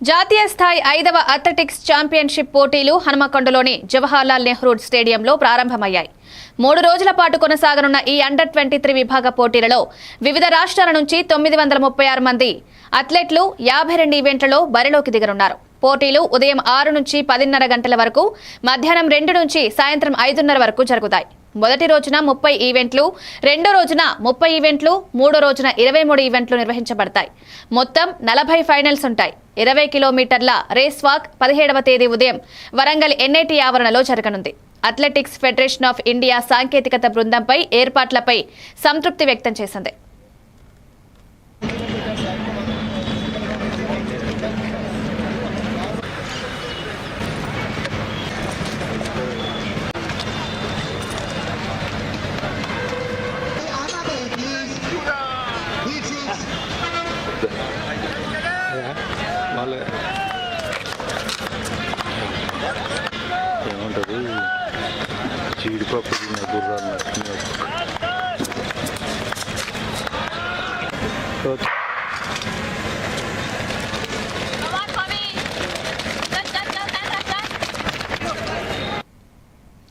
జాతీయ స్థాయి 5వ అథ్లెటిక్స్ ఛాంపియన్షిప్ పోటీలు హనుమకొండలోని జవహర్లాల్ నెహ్రూ స్టేడియంలో ప్రారంభమయ్యాయి. 3 రోజుల పాటు కొనసాగనున్న ఈ అండర్-23 విభాగ పోటీలలో వివిధ రాష్ట్రాల నుంచి 936 మంది అథ్లెట్లు 52 ఈవెంట్లలో బరిలోకి దిగనున్నారు. పోటీలు ఉదయం 6 నుంచి 10:30 గంటల వరకు, మధ్యాహ్నం 2 నుంచి సాయంత్రం 5:30 వరకు జరుగుతాయి. మొదటి రోజున 30 ఈవెంట్లు, రెండో రోజున 30 ఈవెంట్లు, మూడో రోజున 23 ఈవెంట్లు నిర్వహించబడతాయి. మొత్తం 40 ఫైనల్స్ ఉంటాయి. 20 కిలోమీటర్ల రేస్ వాక్ 17వ తేదీ ఉదయం వరంగల్ ఎన్ఐటి ఆవరణలో జరగనుంది. అథ్లెటిక్స్ ఫెడరేషన్ ఆఫ్ ఇండియా సాంకేతికత బృందంపై ఏర్పాట్లపై సంతృప్తి వ్యక్తం చేసింది. ఏమంటారు జీడిపప్పు తిన్న గుర్రాలు.